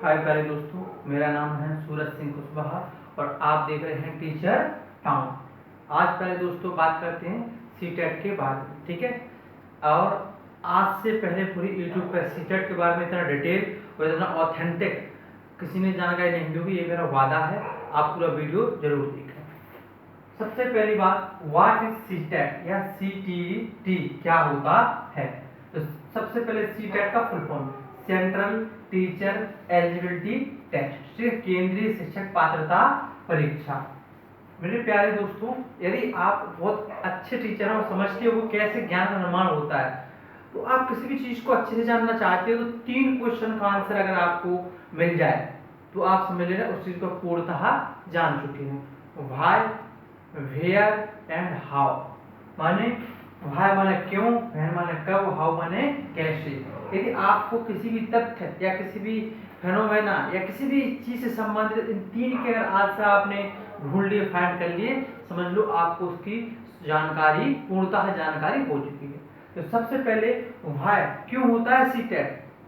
हाय प्यारे दोस्तों, मेरा नाम है सूरज सिंह कुशवाहा और आप देख रहे हैं टीचर टाउन। आज प्यारे दोस्तों बात करते हैं सीटेट के बारे में, ठीक है। और आज से पहले पूरी यूट्यूब पर सीटेट के बारे में इतना डिटेल और इतना ऑथेंटिक किसी ने जानकारी नहीं दी होगी, ये मेरा वादा है। आप पूरा वीडियो जरूर देखें। सबसे पहली बात, व्हाट इज सीटेट या सीटीटी क्या होता है। तो सबसे पहले सीटेट का full form central teacher eligibility test, केंद्रीय शिक्षक पात्रता परीक्षा। मेरे प्यारे दोस्तों, यदि आप बहुत अच्छे टीचर हैं और समझते हो कैसे ज्ञान का निर्माण होता है, तो आप किसी भी चीज को अच्छे से जानना चाहते हो तो 3 क्वेश्चन का आंसर अगर आपको मिल जाए तो आप समझ लेना उस चीज को पूर्णतः जान चुके हैं। Why, where and how. माने व्हाई माने क्यों, वेयर माने कब, हाउ माने कैसे। यदि आपको किसी भी तथ्य या किसी भी फेनोमेना या किसी भी चीज से संबंधित इन 3 के अगर आंसर आपने ढूंढ लिए, फाइंड कर लिए, समझ लो आपको उसकी जानकारी पूर्णतः जानकारी हो चुकी है। तो सबसे पहले व्हाई, क्यों होता है सीटेट,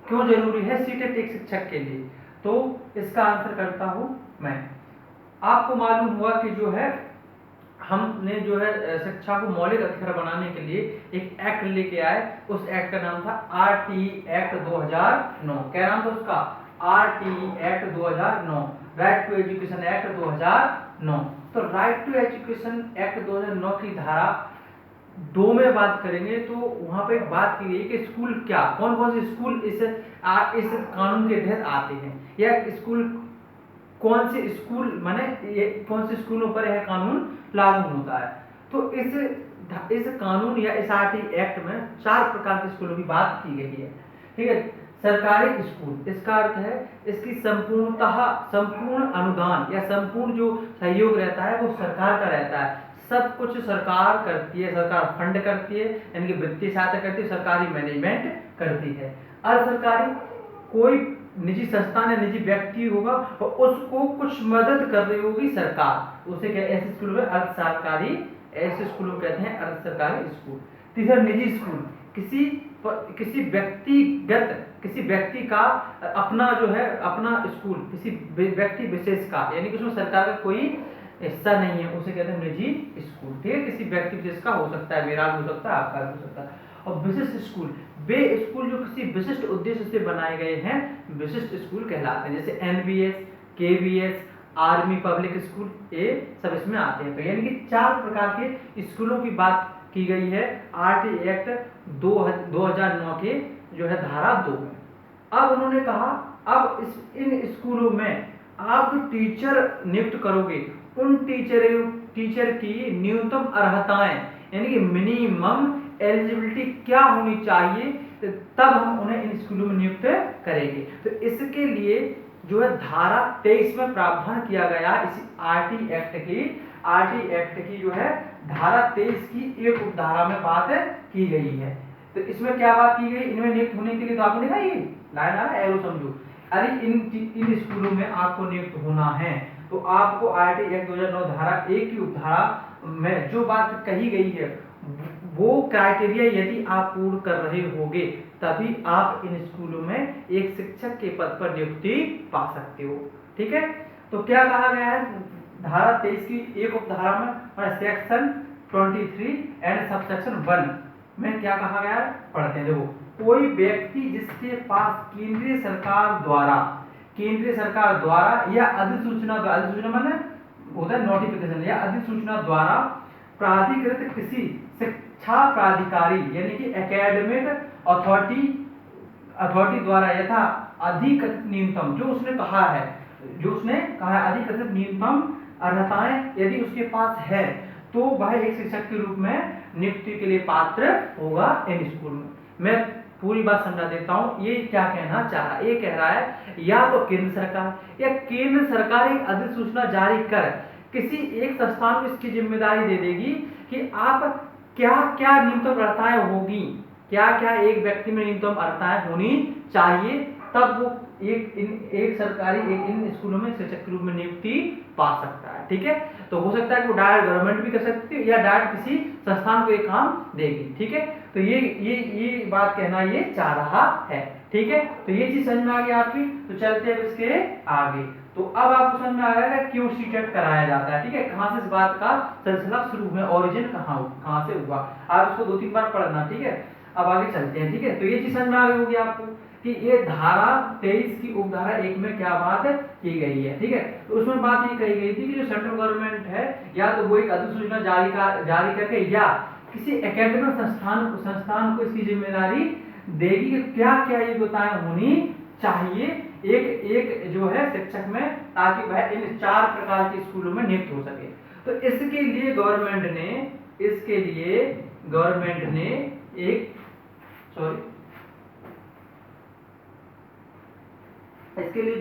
क्यों जरूरी है सीटेट एक शिक्षक के लिए, तो इसका आंसर करता हूं मैं। आपको मालूम हुआ कि जो है हमने जो है शिक्षा को मौलिक अधिकार बनाने के लिए एक एक्ट लेके आए। उस एक्ट का नाम था आरटी एक्ट 2009। क्या नाम था उसका? RT act 2009, right to education act 2009। तो राइट टू एजुकेशन एक्ट 2009 की धारा 2 में बात करेंगे तो वहां पे एक बात की गई कि स्कूल क्या, कौन कौन से स्कूल इस कानून के तहत आते हैं, या स्कूल कौन से स्कूल माने ये कौन से स्कूलों पर यह कानून लागू होता है। तो इस कानून या इस आरटी एक्ट में 4 प्रकार के स्कूलों की बात की गई है, ठीक है। सरकारी स्कूल, इसका अर्थ है इसकी संपूर्ण अनुदान या संपूर्ण जो सहयोग रहता है वो सरकार का रहता है। सब कुछ सरकार करती है, सरकार फंड करती है, यानी कि वित्तीय सहायता करती है, सरकारी मैनेजमेंट करती है। अर्ध सरकारी, कोई निजी संस्थान या निजी व्यक्ति होगा और उसको कुछ मदद कर रही होगी सरकार, उसे क्या ऐसे स्कूल में अर्ध सरकारी, ऐसे स्कूलों को कहते हैं अर्ध सरकारी स्कूल। तीसरा निजी स्कूल, किसी व्यक्ति का अपना जो है अपना स्कूल, किसी व्यक्ति विशेष का, यानी कि उसमें सरकार का कोई हिस्सा नहीं है, उसे कहते हैं निजी स्कूल, ठीक है। किसी व्यक्ति विशेष का हो सकता है, मेरा भी हो सकता है, आपका भी हो सकता है। और विशिष्ट स्कूल, वे स्कूल जो किसी विशिष्ट उद्देश्य से बनाए गए हैं विशिष्ट स्कूल कहलाते हैं, जैसे NBS, KVS, army public school, ये सब इसमें आते हैं। तो यानी कि 4 प्रकार के स्कूलों की बात की गई है आरटी एक्ट 2009 के जो है धारा 2 में। अब उन्होंने कहा अब इन स्कूलों में आप जो टीचर नियुक्त करोगे उन टीचर की न्यूनतम अर्हताएं यानी कि मिनिमम एलिजिबिलिटी क्या होनी चाहिए, तब हम उन्हें इन स्कूलों में नियुक्त करेंगे। तो इसके लिए जो है धारा 23 में प्रावधान किया गया इस आरटी एक्ट की जो है धारा 23 की एक उपधारा में बात की गई है। तो इसमें क्या बात की गई, इनमें नियुक्त होने के लिए तो आपने कहा ये लाइन आ रहा है, एरो समझो, अरे इन स्कूलों में आपको नियुक्त होना है तो आपको आरटी एक्ट 2009 धारा 1 की उपधारा में जो बात कही गई है वो क्राइटेरिया यदि आप पूर्ण कर रहे होगे तभी आप इन स्कूलों में एक शिक्षक के पद पर नियुक्ति पा सकते हो, ठीक है। तो क्या कहा गया है धारा 23 की एक उपधारा में सेक्शन 23 एंड सबसेक्शन 1 में क्या कहा गया है, पढ़ते हैं। देखो, कोई व्यक्ति जिसके पास केंद्रीय सरकार द्वारा या अधिसूचना माने होता है नोटिफिकेशन या अधिसूचना द्वारा प्राधिकृत किसी शिक्षा प्राधिकारी यानी कि एकेडमिक अथॉरिटी द्वारा यथा अधिकृत न्यूनतम जो उसने कहा है अधिकृत न्यूनतम अर्हताएं यदि उसके पास है तो वह एक शिक्षक के रूप में नियुक्ति के लिए पात्र होगा इन स्कूल में। मैं पूरी बात समझा देता हूं, ये क्या कहना चाह रहा है। ये कह रहा है या तो केंद्र सरकार एक अधिसूचना जारी कर किसी एक संस्थान को इसकी जिम्मेदारी दे देगी कि आप क्या क्या न्यूनतम अर्हताएं होगी, क्या क्या एक व्यक्ति में न्यूनतम अर्हताएं होनी चाहिए, तब वो एक सरकारी इन स्कूलों में शिक्षक के रूप में नियुक्ति पा सकता है। ठीक है, तो हो सकता है कि वो डायरेक्ट गवर्नमेंट भी कर सकती है या डायरेक्ट किसी संस्थान को ये काम देगी। ठीक है, तो ये बात कहना ये चाह रहा है। ठीक है, तो ये चीज समझ में आ गई आपकी। तो चलते हैं इसके आगे। तो अब आपको समझ में आ गया क्यों सीटेट कराया जाता है। ठीक है, कहां से इस बात का सिलसिला शुरू हुआ, ओरिजिन कहां से हुआ, आप इसको 2-3 बार पढ़ना। ठीक है, अब आगे चलते हैं। ठीक है, तो ये चीज समझ में आ गई होगी आपको कि ये धारा 23 की उपधारा 1 में क्या बात की गई है। ठीक है, तो उसमें बात ये कही गई थी कि जो सेंट्रल गवर्नमेंट है या तो वो एक अधिसूचना जारी करके या किसी एकेडमिक संस्थान को इसकी जिम्मेदारी देगी कि क्या क्या योग्यताएं होनी चाहिए एक जो है शिक्षक में, ताकि वह इन 4 प्रकार के स्कूलों में नियुक्त हो सके। तो इसके लिए गवर्नमेंट ने इसके लिए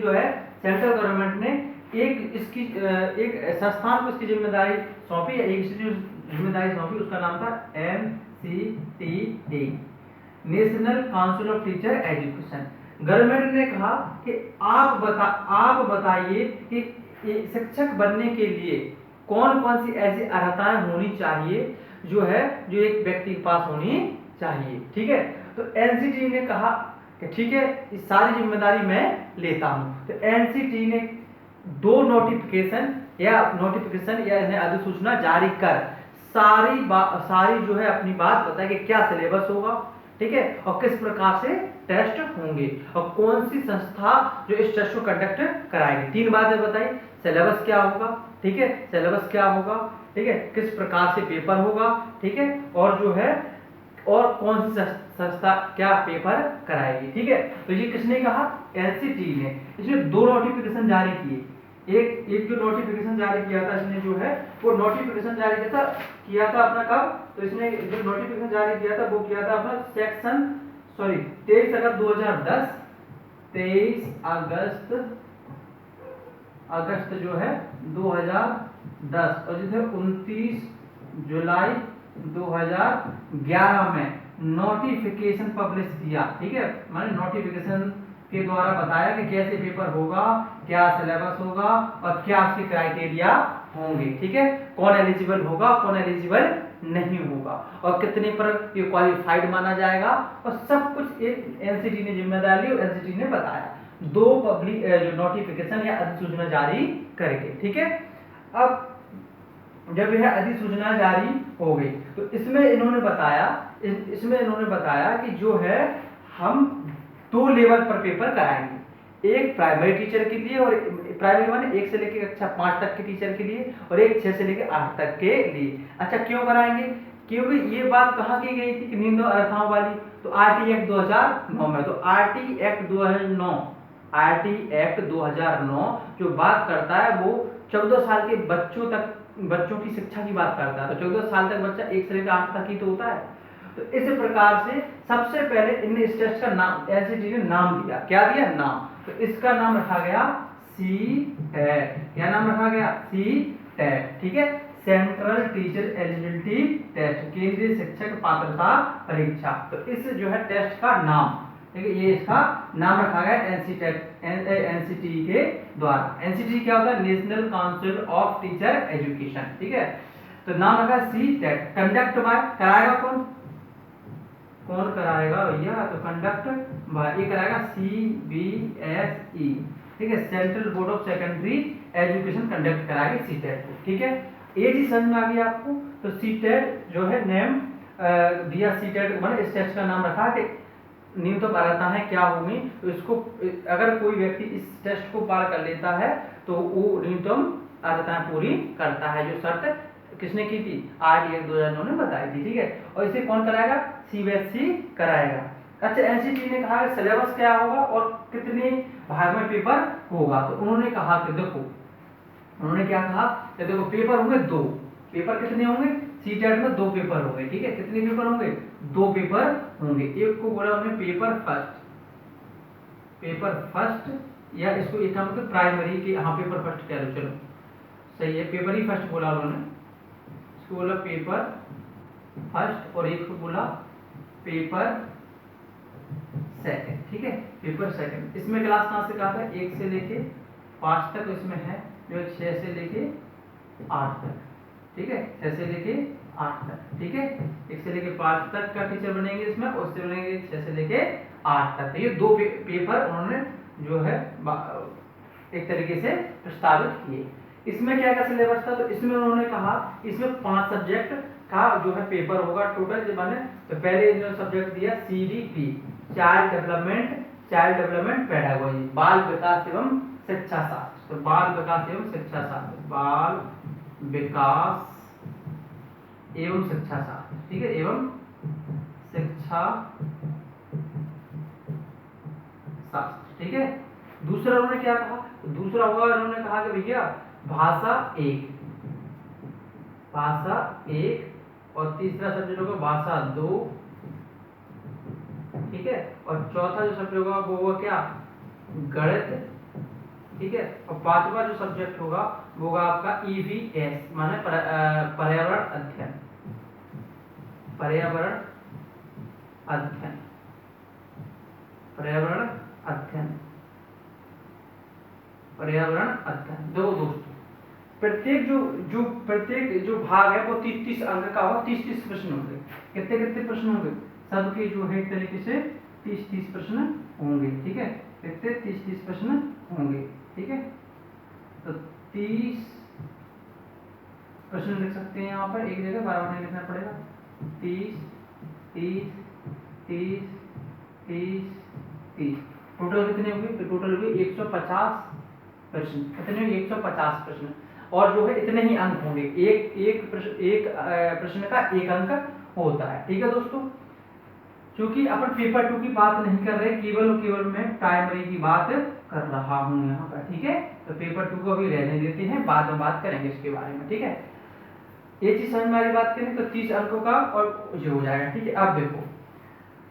जो है सेंट्रल गवर्नमेंट ने एक संस्थान को इसकी जिम्मेदारी सौंपी, जिम्मेदारी सौंपी, उसका नाम था NCTA, national council of teacher education. Government ने कहा कि आप बताइए कि शिक्षक बनने के लिए कौन कौन सी ऐसी अर्हताएं होनी चाहिए जो एक व्यक्ति के पास होनी चाहिए। ठीक है, तो एनसीटी ने कहा कि ठीक है, इस सारी जिम्मेदारी मैं लेता हूं। तो एनसीटी ने 2 नोटिफिकेशन या इन्हें अधिसूचना जारी कर सारी जो है अपनी बात बताए कि क्या सिलेबस होगा। ठीक है, और किस प्रकार से टेस्ट होंगे और कौन सी संस्था जो इस टेस्ट को कंडक्ट कराएगी। 3 बातें बताई, सिलेबस क्या होगा, ठीक है, सिलेबस क्या होगा, ठीक है, किस प्रकार से पेपर होगा, ठीक है, और जो है और कौन सी संस्था क्या पेपर कराएगी। ठीक है, तो ये किसने कहा, एनसीटी ने। इसने 2 नोटिफिकेशन जारी किए। एक जो नोटिफिकेशन जारी किया था इसने जो है वो नोटिफिकेशन जारी किया था अपना कब, तो इसने जो नोटिफिकेशन जारी किया था वो किया था अपना 23 अगस्त 2010, 23 अगस्त जो है 2010 और जिसे 29 जुलाई 2011 में नोटिफिकेशन पब्लिश किया। ठीक है, माने नोटिफिकेशन के द्वारा बताया कि कैसे पेपर होगा, क्या सिलेबस होगा और क्या उसके क्राइटेरिया होंगे। ठीक है, कौन एलिजिबल होगा, कौन एलिजिबल नहीं होगा और कितने पर ये क्वालिफाइड माना जाएगा और सब कुछ एक एनसीटी ने जिम्मेदारी ली और एनसीटी ने बताया 2 पब्लिक जो नोटिफिकेशन या अधिसूचना जारी करके। ठीक है, अब जब यह अधिसूचना जारी हो गई तो इसमें इन्होंने बताया कि जो है हम 2 लेवल पर पेपर कराएंगे, एक प्राइमरी टीचर के लिए और प्राइमरी माने 1 से लेकर कक्षा 5 तक के टीचर के लिए और एक 6 से लेकर 8 तक के लिए। अच्छा, क्यों कराएंगे, क्योंकि ये बात कहाँ की गई थी कि निम्न अर्हताओं वाली, तो आरटी एक्ट 2009 में। तो आरटी एक्ट 2009 जो बात करता है वो 14 साल के बच्चों की शिक्षा की बात करता है। तो 14 साल तक बच्चा 1 से लेकर 8 तक ही तो होता है। तो इस प्रकार से सबसे पहले इनने इस टेस्ट का नाम एनसीटी ने नाम दिया, क्या दिया, नाम। तो इसका नाम रखा गया सीटेट। क्या नाम रखा गया, सीटेट। ठीक है, सेंट्रल टीचर एलिजिबिलिटी टेस्ट, केंद्रीय शिक्षक पात्रता परीक्षा। तो इस जो है टेस्ट का नाम, ठीक है, ये इसका नाम रखा गया एनसीटी के द्वारा। एनसीटी क्या होता है, national council of teacher education. ठीक है, तो नाम रखा सीटेट। कंडक्ट बाय, कराएगा कौन कराएगा भैया, तो कंडक्ट बाय, ये कराएगा सीबीएसई। ठीक है, central board of secondary education conduct कराएगी सीटेट को। ठीक है, ये चीज समझ में आ गई आपको। तो सीटेट जो है नेम दिया, सीटेट मैंने इस टेस्ट का नाम रखा कि न्यूनतम अर्हताएं क्या होंगी। तो इसको अगर कोई व्यक्ति इस टेस्ट को पार कर लेता है तो वो न्यूनतम अर्हताएं पूरी करता है, जो शर्त किसने की थी, आरटी एक्ट 2009 ने बताई थी। ठीक है, और इसे कौन कराएगा, सीबीएसई कराएगा। अच्छा, एनसीटी ने कहा सिलेबस क्या होगा और कितने भाग में पेपर होगा। तो उन्होंने कहा कि देखो, उन्होंने क्या कहा कि देखो पेपर होंगे 2। पेपर कितने होंगे, सीटेट में 2 पेपर होंगे। ठीक है, कितने पेपर होंगे, 2 पेपर होंगे। एक को बोला उन्होंने पेपर फर्स्ट या इसको एक काम तो प्राइमरी के, हाँ पेपर फर्स्ट कह लो, चलो सही है, पेपर ही फर्स्ट बोला उन्होंने, इसको बोला पेपर फर्स्ट और एक को बोला पेपर सेकंड, ठीक है, पेपर सेकंड। इसमें क्लास कहाँ से कहा था, 1 से लेके 5 तक, इसमें है जो 6 से लेके 8 तक, ठीक है, 6 से लेके 8 तक, ठीक है। 1 से लेके 5 तक का टीचर बनेंगे इसमें, और उससे बनेंगे 6 से लेके 8 तक। ये दो पेपर उन्होंने जो है एक तरीके से प्रस्तावित किए। इसमें क्या क्या सिलेबस था, तो इसमें उन्होंने कहा इसमें 5 सब्जेक्ट का जो है पेपर होगा टोटल जो बने। तो पहले इन्होंने सब्जेक्ट दिया CDP, चाइल्ड डेवलपमेंट पेडागोजी, बाल विकास एवं शिक्षा शास्त्र। तो बाल विकास एवं शिक्षा शास्त्र, बाल विकास एवं शिक्षा शास्त्र, ठीक है, एवं शिक्षा शास्त्र, ठीक है। दूसरा उन्होंने क्या कहा, तो दूसरा हुआ उन्होंने कहा कि भैया भाषा 1, और तीसरा सब्जेक्ट होगा भाषा 2, ठीक है, और चौथा जो सब्जेक्ट होगा वो होगा क्या, गणित, ठीक है, और पांचवा जो सब्जेक्ट होगा वो होगा आपका EVS माने पर्यावरण अध्ययन, पर्यावरण अध्ययन, पर्यावरण अध्ययन, पर्यावरण अध्ययन। दो दोस्तों, प्रत्येक जो भाग है वो 30 अंक का होगा, 30 प्रश्न होंगे। कितने प्रश्न होंगे, सबके जो है एक तरीके से 30 प्रश्न होंगे, ठीक है, कितने 30 प्रश्न होंगे, ठीक है। तो 30 प्रश्न लिख सकते हैं यहाँ पर, एक जगह बार-बार नहीं लिखना पड़ेगा। 30 30 30 30 30 टोटल कितने होंगे, तो टोटल होंगे 150 प्रश्न। कितने होंगे, 150 प्रश्न, और जो है इतने ही अंक होंगे, एक प्रश्न का 1 अंक होता है, ठीक है दोस्तों। क्योंकि अपन पेपर 2 की बात नहीं कर रहे, केवल मैं प्राइमरी की बात कर रहा हूँ यहाँ पर, ठीक है। तो पेपर 2 को अभी रहने देते हैं, बाद में बात करेंगे इसके बारे में, ठीक है। ये चीज समझ में आ रही, बात करें तो 30 अंकों का और ये हो जाएगा, ठीक है। अब देखो,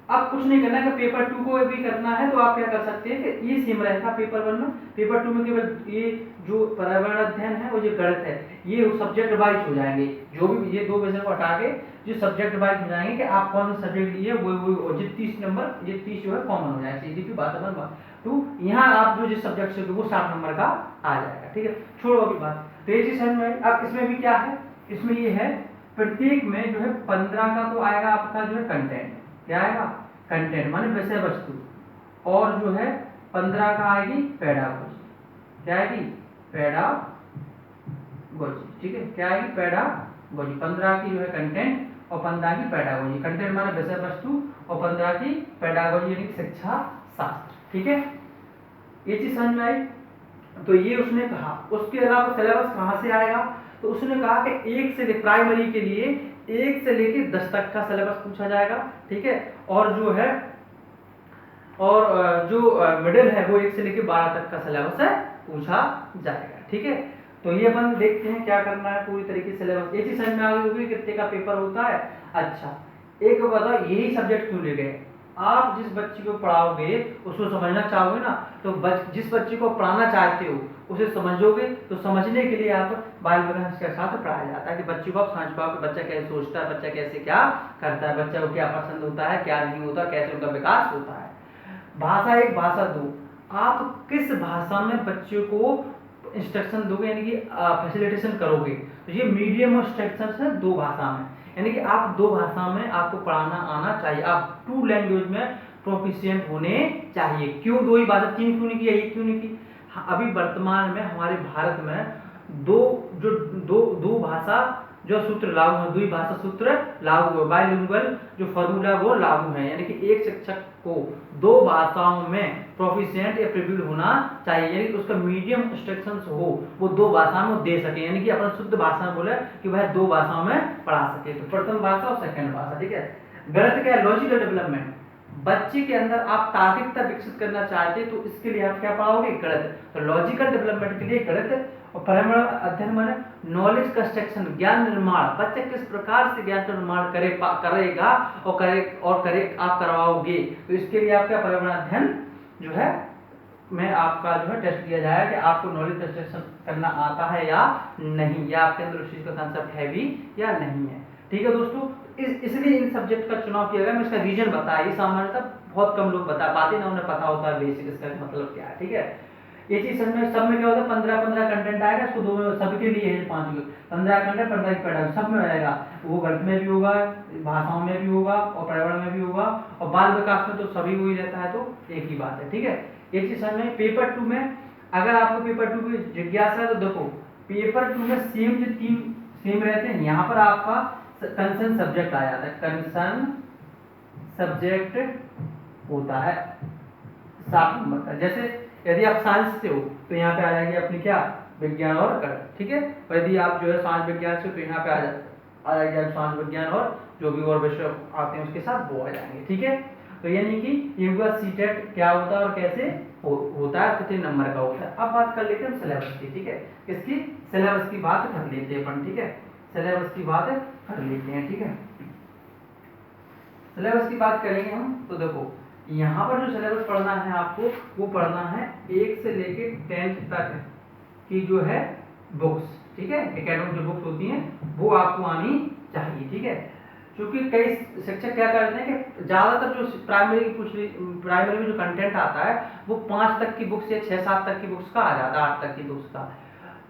अब कुछ नहीं करना है, पेपर 2 को भी करना है तो आप क्या कर सकते हैं कि ये सेम रहेगा पेपर 1 में। पेपर 2 में केवल ये जो पर्यावरण अध्ययन है वो जो गणित है ये सब्जेक्ट वाइज हो जाएंगे, जो भी ये 2 विषय को हटा के जो सब्जेक्ट वाइज हो जाएंगे कि आप कौन सा सब्जेक्ट लिए वो 30 नंबर, ये 30 जो है कॉमन हो जाएगा, CDP बात 2। यहाँ आप जो जिस सब्जेक्ट से वो 60 नंबर का आ जाएगा, ठीक है। छोड़ो अभी बात, तो ये चीज समझ में आई। अब इसमें भी क्या है, इसमें ये है प्रत्येक में जो है 15 का तो आएगा आपका जो है कंटेंट, क्या आएगा, कंटेंट माने विषय वस्तु, और जो है 15 का आएगी पेडागोजी, क्या आएगी, पेडागोजी, ठीक है, क्या आएगी, पेडागोजी। 15 की जो है कंटेंट और 15 की पेडागोजी, कंटेंट माने विषय वस्तु और 15 की पेडागोजी यानी शिक्षा शास्त्र, ठीक है। ये चीज समझ में आई। तो ये उसने कहा, उसके अलावा सिलेबस कहाँ से आएगा, तो उसने कहा कि 1 से प्राइमरी के लिए 1 से लेके 10 तक का सिलेबस पूछा जाएगा, ठीक है, और जो है और जो मिडिल है वो 1 से लेके 12 तक का सिलेबस है पूछा जाएगा, ठीक है। तो ये अपन देखते हैं क्या करना है पूरी तरीके से सिलेबस। ये चीज समझ में आ गई होगी कितने का पेपर होता है। अच्छा, एक बताओ यही सब्जेक्ट क्यों ले गए, आप जिस बच्चे को पढ़ाओगे उसको समझना चाहोगे ना, तो जिस बच्चे को पढ़ाना चाहते हो उसे समझोगे, तो समझने के लिए आप बाल विकास के साथ पढ़ाया जाता है कि बच्चे को आप समझ पाओ कि बच्चा कैसे सोचता है, बच्चा कैसे क्या करता है, बच्चा को क्या पसंद होता है, क्या नहीं होता, कैसे उनका विकास होता है। भाषा 1 भाषा 2, आप किस भाषा में बच्चे को इंस्ट्रक्शन दोगे यानी कि फैसिलिटेशन करोगे, तो ये मीडियम इंस्ट्रक्शन है 2 भाषा में, यानी कि आप 2 भाषा में आपको पढ़ाना आना चाहिए, आप 2 लैंग्वेज में प्रोफिशिएंट होने चाहिए। क्यों 2 ही भाषा, 3 क्यों नहीं किया, 1 क्यों नहीं की। अभी वर्तमान में हमारे भारत में दो भाषा जो सूत्र लागू है, 2 भाषा सूत्र लागू है, बाइलिंगुअल जो फॉर्मूला वो लागू है, यानी कि एक शिक्षक को 2 भाषाओं में प्रोफिशिएंट या प्रिव्यूड होना चाहिए, यानी कि उसका मीडियम इंस्ट्रक्शंस हो वो 2 भाषाओं में दे सके, यानी कि अपन शुद्ध भाषा में बोले कि वह 2 भाषाओं में पढ़ा सके, तो प्रथम भाषा और सेकंड भाषा, ठीक है। गणित क्या है, लॉजिकल डेवलपमेंट, बच्चे के अंदर आप तार्किकता विकसित करना चाहते हैं तो इसके लिए आप क्या पढ़ाओगे, गणित। तो लॉजिकल डेवलपमेंट के लिए गणित, और पर्यावरण अध्ययन माने नॉलेज कंस्ट्रक्शन, ज्ञान निर्माण, बच्चा किस प्रकार से ज्ञान का निर्माण करेगा और आप करवाओगे, तो इसके लिए आप क्या पर्यावरण अध्ययन जो है में आपका जो है टेस्ट दिया जाएगा कि आपको नॉलेज कंस्ट्रक्शन करना आता है या नहीं, या आपके अंदर उस चीज का कंसेप्ट है भी या नहीं है, ठीक है दोस्तों। इसलिए इन सब्जेक्ट का चुनाव किया गया। मैं इसका रीजन बताया, ये सामान्यतः बहुत कम लोग बता पाते ना, उन्हें पता होता है बेसिक इसका मतलब क्या है, ठीक है। ये चीज सब में क्या होता है, 15 कंटेंट आएगा, इसको दो में सबके लिए है 5 15 कंटेंट 15 की पढ़ाई सब में आएगा। वो गणित में भी होगा, भाषाओं में भी होगा और पर्यावरण में भी होगा, और बाल विकास में तो सभी वही रहता है, तो एक ही बात है, ठीक है। ये चीज समझ में। पेपर 2 में अगर आपको पेपर 2 की जिज्ञासा है तो देखो पेपर 2 में सेम जो 3 सेम रहते हैं, यहाँ पर आपका कंसर्न सब्जेक्ट आ जाता है, कंसर्न सब्जेक्ट होता है 7 नंबर का। जैसे यदि आप साइंस से हो तो यहाँ पे आ जाएगी अपनी क्या, विज्ञान और गणित, ठीक है। और यदि आप जो है समाज विज्ञान से हो तो यहाँ पे आ जाएगा समाज विज्ञान और जो भी और विषय आते हैं उसके साथ वो आ जाएंगे, ठीक है। तो यानी कि ये हुआ सीटेट क्या होता है और कैसे होता है, कितने नंबर का होता है। अब बात कर लेते हैं सिलेबस की, ठीक है। इसकी सिलेबस की बात कर लेते हैं अपन, ठीक है। सिलेबस की बात कर लेते हैं, ठीक है। सिलेबस की बात करेंगे हम तो देखो यहाँ पर जो सिलेबस पढ़ना है आपको, वो पढ़ना है 1 से लेके 10th तक की जो है बुक्स, ठीक है। एकेडमिक जो बुक्स होती हैं वो आपको आनी चाहिए, ठीक है। क्योंकि कई शिक्षक क्या करते हैं कि ज्यादातर जो प्राइमरी में जो कंटेंट आता है वो 5 तक की बुक्स या 6-7 तक की बुक्स का आ जाता है, 8 तक की बुक्स का।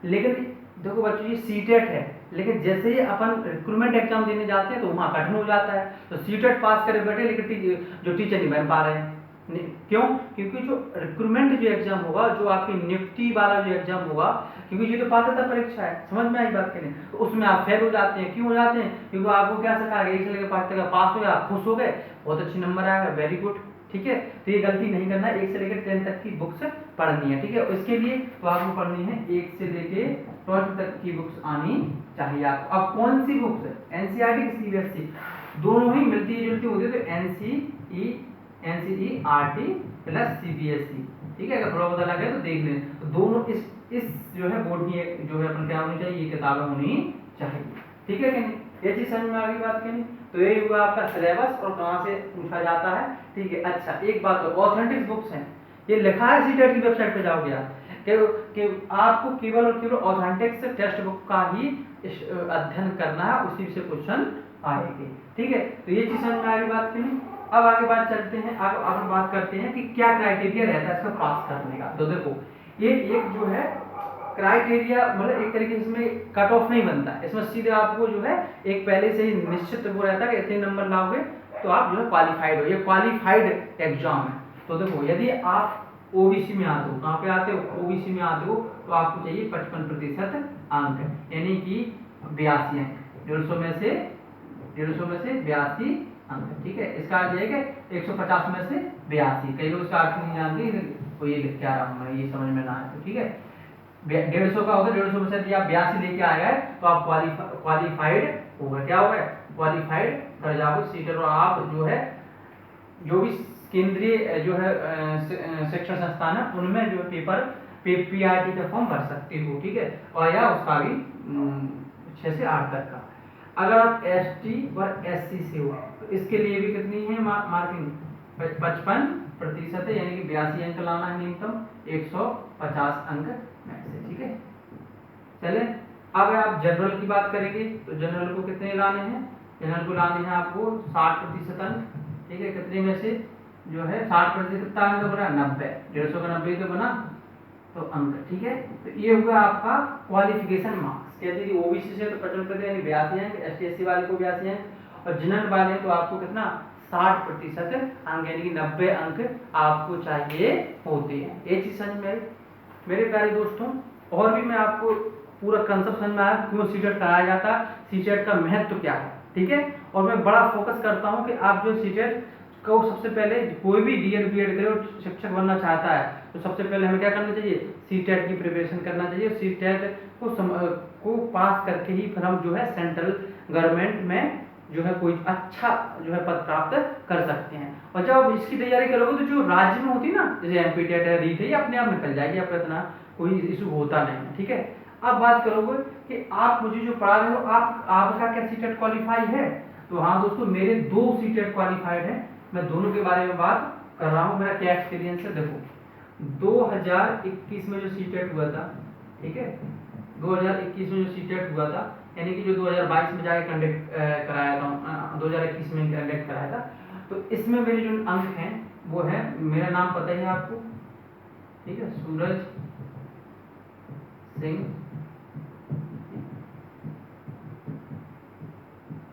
लेकिन देखो बच्चों ये सीटेट है, लेकिन जैसे ही अपन रिक्रूटमेंट एग्जाम देने जाते हैं तो वहाँ कठिन हो जाता है। तो सीटेट पास करे बैठे लेकिन जो टीचर नहीं बन पा रहे हैं, क्यों? क्योंकि जो रिक्रूटमेंट जो एग्जाम होगा, जो आपकी नियुक्ति वाला जो एग्जाम होगा, क्योंकि ये तो पात्रता परीक्षा है, समझ में आई बात करें, तो उसमें आप फेल हो जाते हैं। क्यों हो जाते हैं? क्योंकि आपको क्या सिखाया गया, 1 से लेकर 5 तक पास हो गया, खुश हो गए, बहुत अच्छे नंबर आएगा, वेरी गुड, ठीक है। तो ये गलती नहीं करना है, 1 से लेकर 10 तक की बुक्स पढ़नी है, ठीक है। इसके लिए तो आपको पढ़नी है 1 से लेकर 12 तक की बुक्स आनी चाहिए आपको। अब कौन सी बुक्स, एनसीईआरटी की सीबीएसई, दोनों ही मिलती जुलती होती है, तो एनसीईआरटी प्लस सीबीएसई, ठीक है। अगर थोड़ा बहुत अलग है तो देख लें, तो दोनों इस जो है बोर्ड की जो है अपन क्या होनी चाहिए, ये किताबें होनी चाहिए, ठीक है कि नहीं। ये चीज समझ में आ गई बात करें। तो ये हुआ आपका सिलेबस और कहाँ से पूछा जाता है, ठीक है। अच्छा एक बात और, ऑथेंटिक बुक्स हैं, ये लिखा है सीटेट की वेबसाइट पे जाओगे आप कि आपको केवल और केवल ऑथेंटिक से टेक्स्ट बुक का ही अध्ययन करना है, उसी से क्वेश्चन आएंगे, ठीक है। तो ये चीज समझ में आ गई बात करें। अब आगे बात चलते हैं, अब बात करते हैं कि क्या क्राइटेरिया रहता है इसका पास करने का। तो देखो ये एक जो है क्राइटेरिया, मतलब एक तरीके से इसमें कट ऑफ नहीं बनता है, इसमें सीधे आपको जो है एक पहले से ही निश्चित वो रहता है कि इतने नंबर लाओगे तो आप जो है क्वालिफाइड हो, ये क्वालिफाइड एग्जाम है। तो देखो यदि आप ओबीसी में आते हो, कहाँ पे आते हो, ओबीसी में आते हो, तो आपको चाहिए 55% अंक, यानी कि 82 अंक, 150 में से 82 अंक, ठीक है। इसका अर्थ है कि 150 में से 82, कई लोग इसका अर्थ नहीं जानते, तो ये लिख के आ रहा हूँ मैं, ये समझ में ना आए तो ठीक है। 150 का होगा, 150 में से यदि आप 82 लेके आ गए तो आप क्वालिफाइड होगा, क्या होगा, क्वालिफाइड कर जाओगे सीटेट, और आप जो है जो भी केंद्रीय जो है शिक्षण संस्थान है उनमें जो पेपर पीआरटी का फॉर्म भर सकते हो, ठीक है। और या उसका भी 6 से 8 तक का। अगर आप एसटी और एससी से हो तो इसके लिए भी कितनी है मार्किंग, 55%, यानी कि 82 अंक लाना है न्यूनतम 150 अंक में से, ठीक है। चले अब आप जनरल की बात करेंगे तो जनरल को कितने लाने हैं, जनरल को लाने हैं आपको 60% अंक, ठीक है। कितने में से जो है 60% कितना अंक बना, 90, 150 का 90 तो बना तो अंक, ठीक है। तो ये हुआ आपका क्वालिफिकेशन मार्क्स। यदि ओबीसी से तो 55 यानी 82 अंक, एसटी एससी वाले को 82 अंक, और जनरल वाले तो आपको कितना 60% अंक, यानी कि 90 अंक आपको चाहिए होते हैं। ये चीज समझ में आई मेरे प्यारे दोस्तों। और भी मैं आपको पूरा कंसेप्ट समझ में आया क्यों सीटेट कराया जाता है, सीटेट का महत्व क्या है, ठीक है। और मैं बड़ा फोकस करता हूं कि आप जो सीटेट को सबसे पहले कोई भी डीएड बीएड करे और शिक्षक बनना चाहता है तो सबसे पहले हमें क्या करना चाहिए, सीटेट की प्रिपरेशन करना चाहिए। सीटेट को पास करके ही फिर हम जो है सेंट्रल गवर्नमेंट में जो है कोई अच्छा जो है पद प्राप्त कर सकते हैं। और जब इसकी तैयारी करोगे तो जो राज्य में होती है ना, जैसे एमपी टेट है, रीट है, ये अपने आप निकल जाएगी, आपका इतना कोई इशू होता नहीं है, ठीक है। अब बात करोगे कि आप मुझे जो पढ़ा रहे हो आपका क्या सीटेट क्वालिफाई है, तो हाँ दोस्तों मेरे 2 सीटेट क्वालिफाइड है, मैं दोनों के बारे में बात कर रहा हूँ। मेरा क्या एक्सपीरियंस है, देखो 2021 में जो सीटेट हुआ था, ठीक है, 2021 में जो सीटेट हुआ था यानी कि जो 2022 में जाके कंडक्ट कराया था, 2021 में कंडक्ट कराया था। तो इसमें मेरे जो अंक हैं वो है, मेरा नाम पता ही है आपको, ठीक है, सूरज सिंह,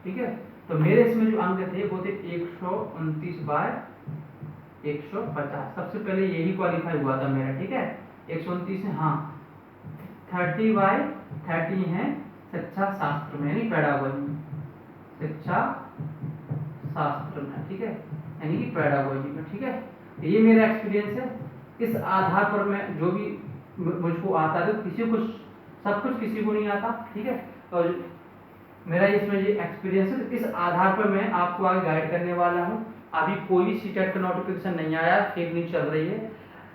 ठीक है। तो मेरे इसमें जो अंक थे वो थे 129/150। सबसे पहले यही क्वालिफाई हुआ था मेरा, ठीक है, 129 है। हाँ, 30/30 है शिक्षा शास्त्र में, यानी पेडागोजी, शिक्षा शास्त्र में, ठीक है, यानी कि पेडागोजी में, ठीक है। ये मेरा एक्सपीरियंस है। इस आधार पर मैं जो भी मुझको आता है, तो किसी को सब कुछ किसी को नहीं आता, ठीक है। और मेरा इसमें ये एक्सपीरियंस है, तो इस आधार पर मैं आपको आगे गाइड करने वाला हूँ। अभी कोई भी सीटेट का नोटिफिकेशन नहीं आया, फेक न्यूज चल रही है,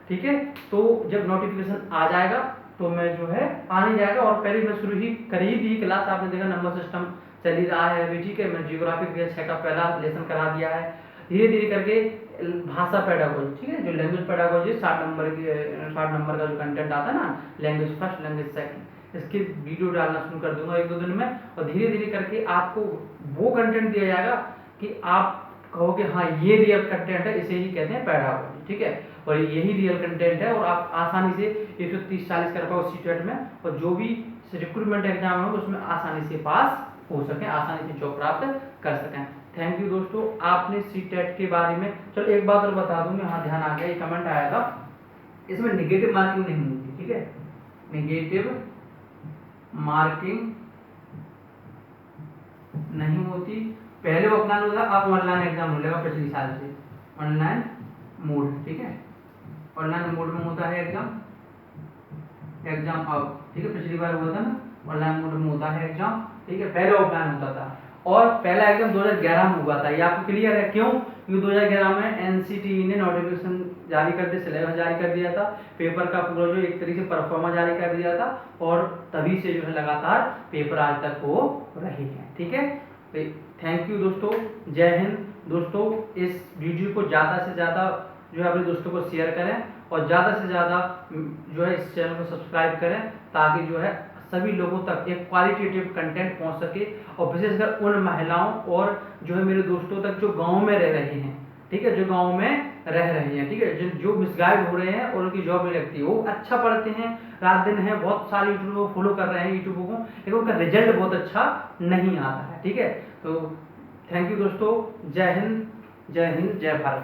ठीक है। तो जब नोटिफिकेशन आ जाएगा तो मैं जो है आने जाएगा। और पहले मैं शुरू ही कर ही दी क्लास, आपने देखा नंबर सिस्टम चल ही रहा है अभी, ठीक है। मैं जियोग्राफी 6 का पहला लेसन करा दिया है। धीरे धीरे करके भाषा पेडागोजी, ठीक है, जो लैंग्वेज पेडागोजी 60 नंबर का जो कंटेंट आता है ना, लैंग्वेज फर्स्ट लैंग्वेज सेकंड, इसकी वीडियो डालना शुरू कर दूंगा 1-2 दिन में। और धीरे धीरे करके आपको वो कंटेंट दिया जाएगा कि आप कहोगे हाँ ये रियल कंटेंट है, इसे ही कहते हैं पेडागोजी, ठीक है। और यही रियल कंटेंट है, और आप आसानी से 130-40 कर पाओ सीटेट में, और जो भी रिक्रूटमेंट एग्जाम हो उसमें आसानी से पास हो सकें, आसानी से जॉब प्राप्त कर सकें। थैंक यू दोस्तों। आपने सीटेट के बारे में, चलो एक बात और बता दूं, यहाँ ध्यान आ गया, ये कमेंट आया था, इसमें निगेटिव मार्किंग नहीं होती, ठीक है, निगेटिव मार्किंग नहीं होती। पहले वो अपना होता, अब ऑनलाइन एग्जाम हो जाएगा पिछले साल से, ऑनलाइन मोड, ठीक है, ऑनलाइन मोड में होता है एग्जाम अब, ठीक है। पिछली बार हुआ था ना, ऑनलाइन मोड में होता है एग्जाम, ठीक है। पहले ऑफलाइन होता था, और पहला एग्जाम 2011 में हुआ था। ये आपको क्लियर है? क्यों? क्योंकि 2011 में एनसीटीई ने नोटिफिकेशन जारी कर दिया, सिलेबस जारी कर दिया था, पेपर का पूरा जो एक तरीके से परफॉर्मा जारी कर दिया था, और तभी से जो है लगातार पेपर आज तक हो रही है, ठीक है। थैंक यू दोस्तों, जय हिंद। दोस्तों इस वीडियो को ज़्यादा से ज़्यादा जो है अपने दोस्तों को शेयर करें, और ज़्यादा से ज़्यादा जो है इस चैनल को सब्सक्राइब करें, ताकि जो है सभी लोगों तक एक क्वालिटेटिव कंटेंट पहुंच सके, और विशेषकर उन महिलाओं और जो है मेरे दोस्तों तक जो गांव में रह रही हैं, ठीक है, जो गांव में रह रही हैं, ठीक है, जो मिसगाइड हो रहे हैं और उनकी जॉब नहीं लगती, वो अच्छा पढ़ते हैं, रात दिन है, बहुत सारे यूट्यूब को फॉलो कर रहे हैं यूट्यूब को, लेकिन उनका रिजल्ट बहुत अच्छा नहीं आता है, ठीक है। तो थैंक यू दोस्तों, जय हिंद, जय हिंद, जय भारत।